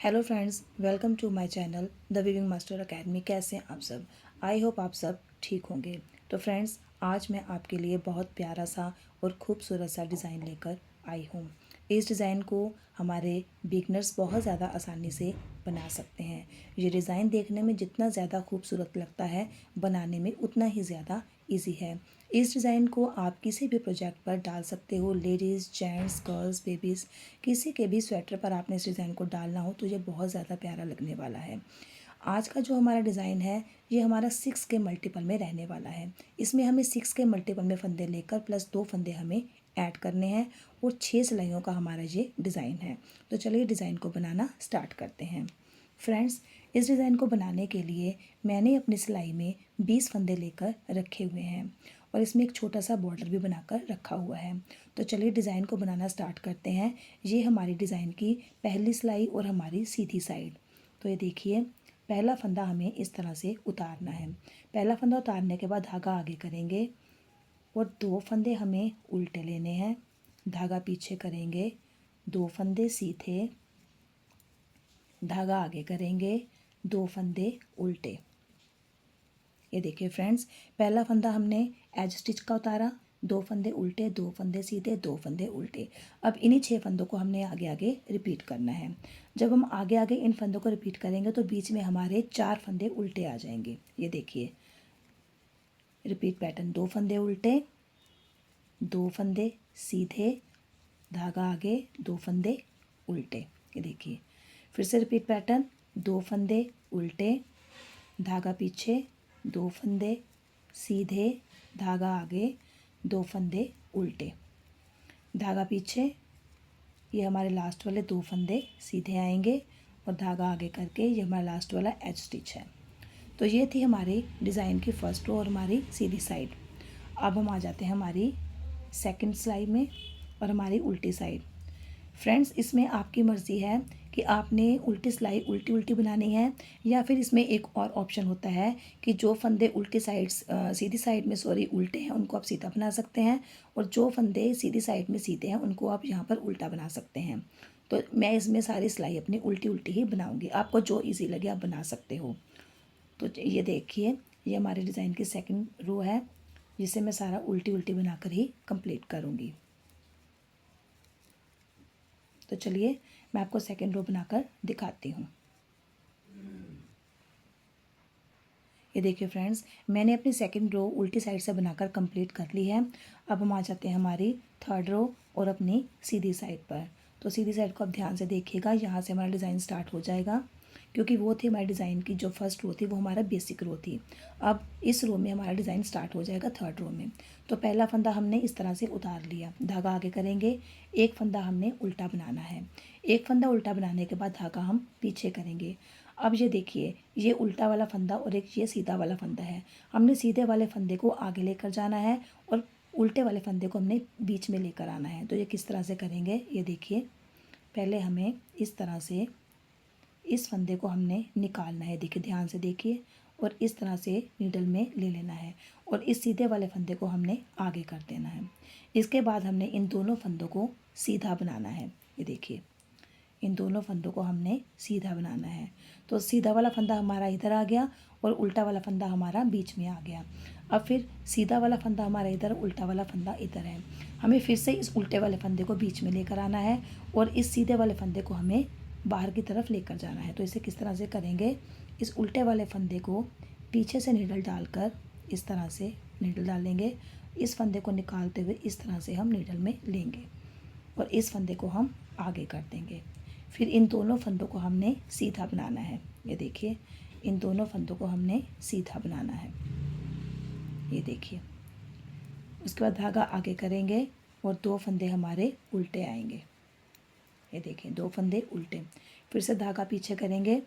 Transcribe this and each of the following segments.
Hello friends, welcome to my channel the weaving master academy. कैसे हैं आप सब? आई होप आप सब ठीक होंगे। तो फ्रेंड्स, आज मैं आपके लिए बहुत प्यारा सा और खूबसूरत सा डिज़ाइन लेकर आई हूँ। इस डिज़ाइन को हमारे बिगनर्स बहुत ज़्यादा आसानी से बना सकते हैं। ये डिज़ाइन देखने में जितना ज़्यादा खूबसूरत लगता है, बनाने में उतना ही ज़्यादा इजी है। इस डिज़ाइन को आप किसी भी प्रोजेक्ट पर डाल सकते हो। लेडीज़, जेंट्स, गर्ल्स, बेबीज़, किसी के भी स्वेटर पर आपने इस डिज़ाइन को डालना हो तो ये बहुत ज़्यादा प्यारा लगने वाला है। आज का जो हमारा डिज़ाइन है ये हमारा 6 के मल्टीपल में रहने वाला है। इसमें हमें 6 के मल्टीपल में फंदे लेकर प्लस 2 फंदे हमें ऐड करने हैं और 6 सिलाइयों का हमारा ये डिज़ाइन है। तो चलिए डिज़ाइन को बनाना स्टार्ट करते हैं। फ्रेंड्स, इस डिज़ाइन को बनाने के लिए मैंने अपनी सिलाई में 20 फंदे लेकर रखे हुए हैं और इसमें एक छोटा सा बॉर्डर भी बनाकर रखा हुआ है। तो चलिए डिज़ाइन को बनाना स्टार्ट करते हैं। ये हमारी डिज़ाइन की पहली सिलाई और हमारी सीधी साइड। तो ये देखिए, पहला फंदा हमें इस तरह से उतारना है। पहला फंदा उतारने के बाद धागा आगे करेंगे और 2 फंदे हमें उल्टे लेने हैं। धागा पीछे करेंगे, 2 फंदे सीधे, धागा आगे करेंगे, 2 फंदे उल्टे। ये देखिए फ्रेंड्स, पहला फंदा हमने एज स्टिच का उतारा, 2 फंदे उल्टे, 2 फंदे सीधे, 2 फंदे उल्टे। अब इन्हीं 6 फंदों को हमने आगे आगे रिपीट करना है। जब हम आगे आगे इन फंदों को रिपीट करेंगे तो बीच में हमारे 4 फंदे उल्टे आ जाएंगे। ये देखिए, रिपीट पैटर्न, 2 फंदे उल्टे, 2 फंदे सीधे, धागा आगे, 2 फंदे उल्टे। ये देखिए, फिर से रिपीट पैटर्न, 2 फंदे उल्टे, धागा पीछे, 2 फंदे सीधे, धागा आगे, 2 फंदे उल्टे, धागा पीछे। ये हमारे लास्ट वाले 2 फंदे सीधे आएंगे और धागा आगे करके ये हमारा लास्ट वाला एज स्टिच है। तो ये थी हमारी डिज़ाइन की फर्स्ट रो और हमारी सीधी साइड। अब हम आ जाते हैं हमारी सेकंड सिलाई में और हमारी उल्टी साइड। फ्रेंड्स, इसमें आपकी मर्ज़ी है कि आपने उल्टी सिलाई उल्टी उल्टी बनानी है या फिर इसमें एक और ऑप्शन होता है कि जो फंदे उल्टी साइड्स सीधी साइड में उल्टे हैं उनको आप सीधा बना सकते हैं और जो फंदे सीधी साइड में सीधे हैं उनको आप यहाँ पर उल्टा बना सकते हैं। तो मैं इसमें सारी सिलाई अपनी उल्टी उल्टी ही बनाऊँगी, आपको जो ईजी लगे आप बना सकते हो। तो ये देखिए, ये हमारे डिज़ाइन की सेकंड रो है जिसे मैं सारा उल्टी उल्टी बनाकर ही कंप्लीट करूँगी। तो चलिए मैं आपको सेकंड रो बनाकर दिखाती हूँ। ये देखिए फ्रेंड्स, मैंने अपनी सेकंड रो उल्टी साइड से बनाकर कंप्लीट कर ली है। अब हम आ जाते हैं हमारी थर्ड रो और अपनी सीधी साइड पर। तो सीधी साइड को आप ध्यान से देखिएगा, यहाँ से हमारा डिज़ाइन स्टार्ट हो जाएगा क्योंकि वो थी हमारे डिज़ाइन की जो फर्स्ट रो थी, वो हमारा बेसिक रो थी। अब इस रो में हमारा डिज़ाइन स्टार्ट हो जाएगा थर्ड रो में। तो पहला फंदा हमने इस तरह से उतार लिया, धागा आगे करेंगे, एक फंदा हमने उल्टा बनाना है। एक फंदा उल्टा बनाने के बाद धागा हम पीछे करेंगे। अब ये देखिए, ये उल्टा वाला फंदा और एक ये सीधा वाला फंदा है। हमने सीधे वाले फंदे को आगे लेकर जाना है और उल्टे वाले फंदे को हमने बीच में लेकर आना है। तो ये किस तरह से करेंगे, ये देखिए, पहले हमें इस तरह से इस फंदे को हमने निकालना है। देखिए, ध्यान से देखिए, और इस तरह से नीडल में ले लेना है और इस सीधे वाले फंदे को हमने आगे कर देना है। इसके बाद हमने इन दोनों फंदों को सीधा बनाना है। ये देखिए, इन दोनों फंदों को हमने सीधा बनाना है। तो सीधा वाला फंदा हमारा इधर आ गया और उल्टा वाला फंदा हमारा बीच में आ गया। अब फिर सीधा वाला फंदा हमारा इधर, उल्टा वाला फंदा इधर है। हमें फिर से इस उल्टे वाले फंदे को बीच में लेकर आना है और इस सीधे वाले फंदे को हमें बाहर की तरफ लेकर जाना है। तो इसे किस तरह से करेंगे, इस उल्टे वाले फंदे को पीछे से नीडल डालकर इस तरह से नीडल डालेंगे, इस फंदे को निकालते हुए इस तरह से हम नीडल में लेंगे और इस फंदे को हम आगे कर देंगे। फिर इन दोनों फंदों को हमने सीधा बनाना है। ये देखिए, इन दोनों फंदों को हमने सीधा बनाना है। ये देखिए, उसके बाद धागा आगे करेंगे और 2 फंदे हमारे उल्टे आएंगे। ये देखिए, 2 फंदे उल्टे, फिर से धागा पीछे करेंगे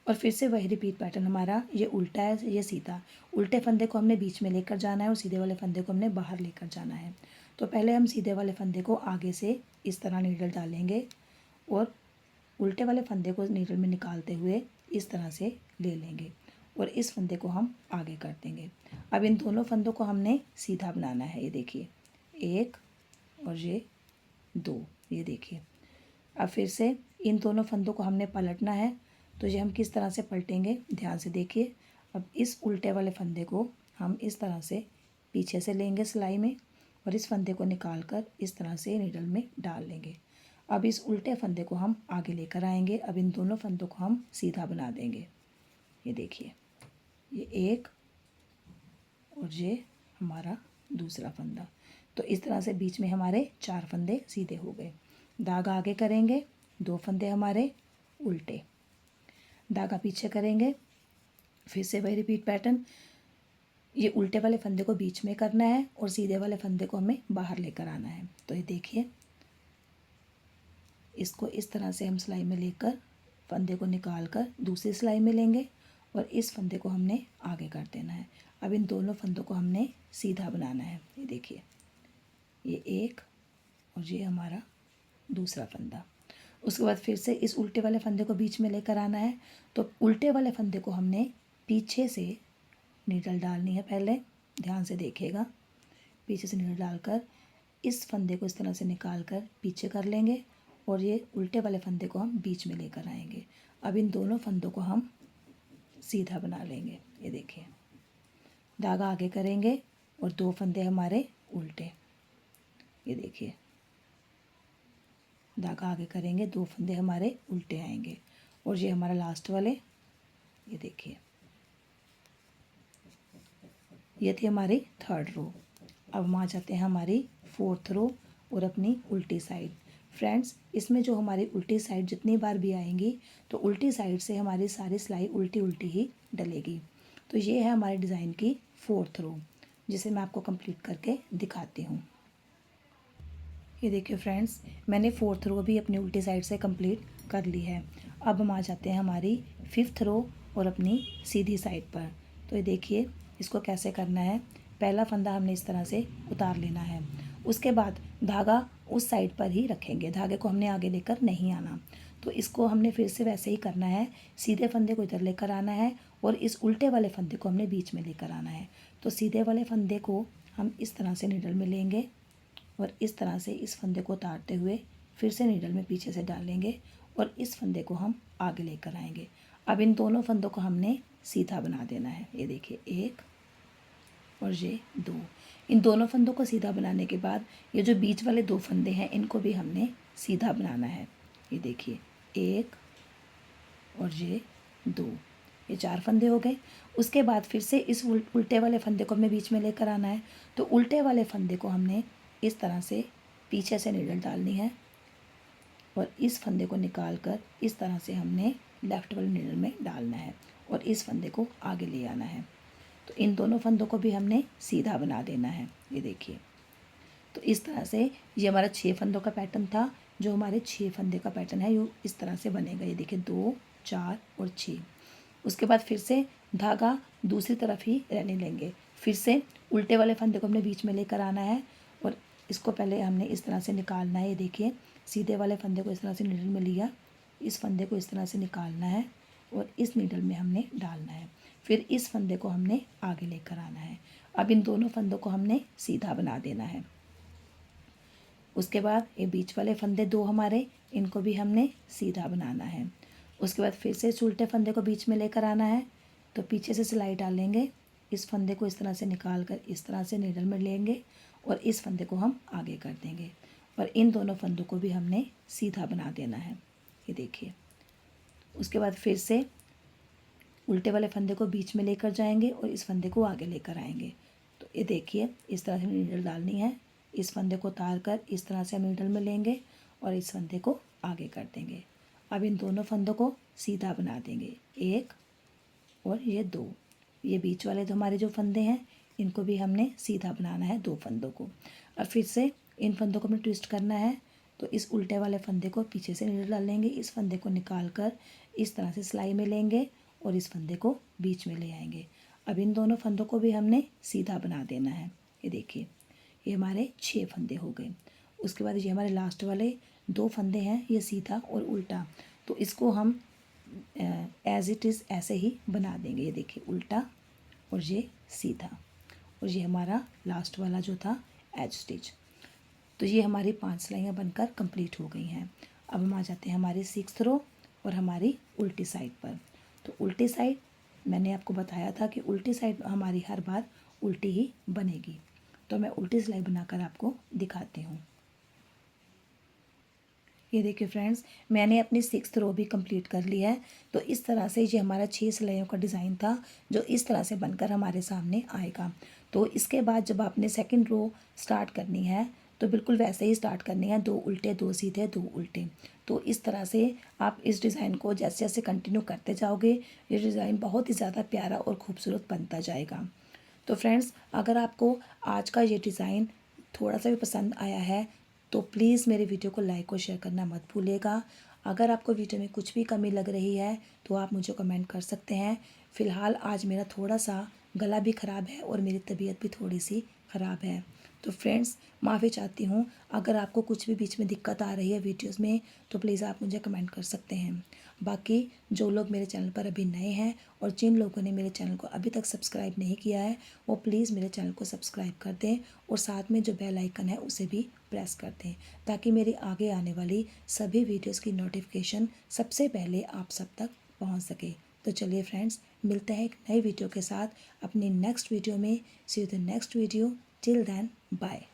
और फिर से वही रिपीट पैटर्न हमारा, ये उल्टा है ये सीधा। उल्टे फंदे को हमने बीच में लेकर जाना है और सीधे वाले फंदे को हमने बाहर लेकर जाना है। तो पहले हम सीधे वाले फंदे को आगे से इस तरह नीडल डालेंगे और उल्टे वाले फंदे को नीडल में निकालते हुए इस तरह से ले लेंगे और इस फंदे को हम आगे कर देंगे। अब इन दोनों फंदों को हमने सीधा बनाना है। ये देखिए, 1 और ये 2, ये देखिए। अब फिर से इन दोनों फंदों को हमने पलटना है। तो ये हम किस तरह से पलटेंगे, ध्यान से देखिए। अब इस उल्टे वाले फंदे को हम इस तरह से पीछे से लेंगे सिलाई में और इस फंदे को निकाल कर इस तरह से नीडल में डाल लेंगे। अब इस उल्टे फंदे को हम आगे लेकर आएंगे। अब इन दोनों फंदों को हम सीधा बना देंगे। ये देखिए, ये एक और ये हमारा दूसरा फंदा। तो इस तरह से बीच में हमारे 4 फंदे सीधे हो गए। धागा आगे करेंगे, 2 फंदे हमारे उल्टे, धागा पीछे करेंगे, फिर से वही रिपीट पैटर्न। ये उल्टे वाले फंदे को बीच में करना है और सीधे वाले फंदे को हमें बाहर लेकर आना है। तो ये देखिए, इसको इस तरह से हम सिलाई में लेकर फंदे को निकाल कर दूसरी सिलाई में लेंगे और इस फंदे को हमने आगे कर देना है। अब इन दोनों फंदों को हमने सीधा बनाना है। ये देखिए, ये एक और ये हमारा दूसरा फंदा। उसके बाद फिर से इस उल्टे वाले फंदे को बीच में लेकर आना है। तो उल्टे वाले फंदे को हमने पीछे से नीडल डालनी है। पहले ध्यान से देखिएगा, पीछे से नीडल डालकर इस फंदे को इस तरह से निकाल कर पीछे कर लेंगे और ये उल्टे वाले फंदे को हम बीच में लेकर आएंगे। अब इन दोनों फंदों को हम सीधा बना लेंगे। ये देखिए, धागा आगे करेंगे और 2 फंदे हमारे उल्टे। ये देखिए, धागा आगे करेंगे, 2 फंदे हमारे उल्टे आएंगे और ये हमारा लास्ट वाले। ये देखिए, ये थी हमारी 3rd रो। अब हम आ जाते हैं हमारी 4th रो और अपनी उल्टी साइड। फ्रेंड्स, इसमें जो हमारी उल्टी साइड जितनी बार भी आएंगी तो उल्टी साइड से हमारी सारी सिलाई उल्टी उल्टी ही डलेगी। तो ये है हमारे डिज़ाइन की 4th रो, जिसे मैं आपको कंप्लीट करके दिखाती हूँ। ये देखिए फ्रेंड्स, मैंने 4th रो भी अपनी उल्टी साइड से कंप्लीट कर ली है। अब हम आ जाते हैं हमारी 5th रो और अपनी सीधी साइड पर। तो ये देखिए, इसको कैसे करना है। पहला फंदा हमने इस तरह से उतार लेना है। उसके बाद धागा उस साइड पर ही रखेंगे, धागे को हमने आगे लेकर नहीं आना। तो इसको हमने फिर से वैसे ही करना है। सीधे फंदे को इधर लेकर आना है और इस उल्टे वाले फंदे को हमने बीच में लेकर आना है। तो सीधे वाले फंदे को हम इस तरह से नीडल में लेंगे और इस तरह से इस फंदे को उतारते हुए फिर से नीडल में पीछे से डालेंगे और इस फंदे को हम आगे लेकर आएंगे। अब इन दोनों फंदों को हमने सीधा बना देना है। ये देखिए, एक और ये 2। इन दोनों फंदों को सीधा बनाने के बाद ये जो बीच वाले 2 फंदे हैं इनको भी हमने सीधा बनाना है। ये देखिए, एक और ये 2, ये 4 फंदे हो गए। उसके बाद फिर से इस उल्टे वाले फंदे को हमें बीच में लेकर आना है। तो उल्टे वाले फंदे को हमने इस तरह से पीछे से नीडल डालनी है और इस फंदे को निकाल कर इस तरह से हमने लेफ़्ट वाले नीडल में डालना है और इस फंदे को आगे ले आना है। तो इन दोनों फंदों को भी हमने सीधा बना देना है। ये देखिए, तो इस तरह से ये हमारा 6 फंदों का पैटर्न था। जो हमारे 6 फंदे का पैटर्न है ये इस तरह से बनेगा। ये देखिए, 2, 4 और 6। उसके बाद फिर से धागा दूसरी तरफ ही रहने लेंगे। फिर से उल्टे वाले फंदे को हमने बीच में लेकर आना है और इसको पहले हमने इस तरह से निकालना है। ये देखिए, सीधे वाले फंदे को इस तरह से नीडल में लिया, इस फंदे को इस तरह से निकालना है और इस नीडल में हमने डालना है। फिर इस फंदे को हमने आगे लेकर आना है। अब इन दोनों फंदों को हमने सीधा बना देना है। उसके बाद ये बीच वाले फंदे 2 हमारे, इनको भी हमने सीधा बनाना है। उसके बाद फिर से इस उल्टे फंदे को बीच में लेकर आना है। तो पीछे से सिलाई डालेंगे, इस फंदे को इस तरह से निकाल कर इस तरह से नीडल में लेंगे और इस फंदे को हम आगे कर देंगे और इन दोनों फंदों को भी हमने सीधा बना देना है। ये देखिए, उसके बाद फिर से उल्टे वाले फंदे को बीच में लेकर जाएंगे और इस फंदे को आगे लेकर आएंगे। तो ये देखिए, इस तरह से नीडल डालनी है। इस फंदे को उतार कर इस तरह से हम नीडल में लेंगे और इस फंदे को आगे कर देंगे। अब इन दोनों फंदों को सीधा बना देंगे, 1 और ये 2। ये बीच वाले हमारे जो फंदे हैं इनको भी हमने सीधा बनाना है, 2 फंदों को। अब फिर से इन फंदों को हमें ट्विस्ट करना है। तो इस उल्टे वाले फंदे को पीछे से नीडल डाल लेंगे, इस फंदे को निकाल कर इस तरह से सिलाई में लेंगे और इस फंदे को बीच में ले आएंगे। अब इन दोनों फंदों को भी हमने सीधा बना देना है। ये देखिए, ये हमारे 6 फंदे हो गए। उसके बाद ये हमारे लास्ट वाले 2 फंदे हैं, ये सीधा और उल्टा। तो इसको हम एज इट इज़ ऐसे ही बना देंगे। ये देखिए, उल्टा और ये सीधा और ये हमारा लास्ट वाला जो था एज स्टिच। तो ये हमारी 5 सिलाइयाँ बनकर कंप्लीट हो गई हैं। अब हम आ जाते हैं हमारी 6th रो और हमारी उल्टी साइड पर। तो उल्टी साइड मैंने आपको बताया था कि उल्टी साइड हमारी हर बार उल्टी ही बनेगी। तो मैं उल्टी सिलाई बनाकर आपको दिखाती हूँ। ये देखिए फ्रेंड्स, मैंने अपनी 6th रो भी कंप्लीट कर ली है। तो इस तरह से ये हमारा 6 सिलाइयों का डिज़ाइन था जो इस तरह से बनकर हमारे सामने आएगा। तो इसके बाद जब आपने सेकंड रो स्टार्ट करनी है तो बिल्कुल वैसे ही स्टार्ट करनी है, 2 उल्टे 2 सीधे 2 उल्टे। तो इस तरह से आप इस डिज़ाइन को जैसे जैसे कंटिन्यू करते जाओगे ये डिज़ाइन बहुत ही ज़्यादा प्यारा और खूबसूरत बनता जाएगा। तो फ्रेंड्स, अगर आपको आज का ये डिज़ाइन थोड़ा सा भी पसंद आया है तो प्लीज़ मेरे वीडियो को लाइक और शेयर करना मत भूलिएगा। अगर आपको वीडियो में कुछ भी कमी लग रही है तो आप मुझे कमेंट कर सकते हैं। फ़िलहाल आज मेरा थोड़ा सा गला भी ख़राब है और मेरी तबीयत भी थोड़ी सी ख़राब है। तो फ्रेंड्स, माफ़ी चाहती हूँ अगर आपको कुछ भी बीच में दिक्कत आ रही है वीडियोस में, तो प्लीज़ आप मुझे कमेंट कर सकते हैं। बाकी जो लोग मेरे चैनल पर अभी नए हैं और जिन लोगों ने मेरे चैनल को अभी तक सब्सक्राइब नहीं किया है वो प्लीज़ मेरे चैनल को सब्सक्राइब कर दें और साथ में जो बेल आइकन है उसे भी प्रेस कर दें ताकि मेरी आगे आने वाली सभी वीडियोस की नोटिफिकेशन सबसे पहले आप सब तक पहुंच सके। तो चलिए फ्रेंड्स, मिलते हैं एक नई वीडियो के साथ अपनी नेक्स्ट वीडियो में। See you the next video. Till then, bye.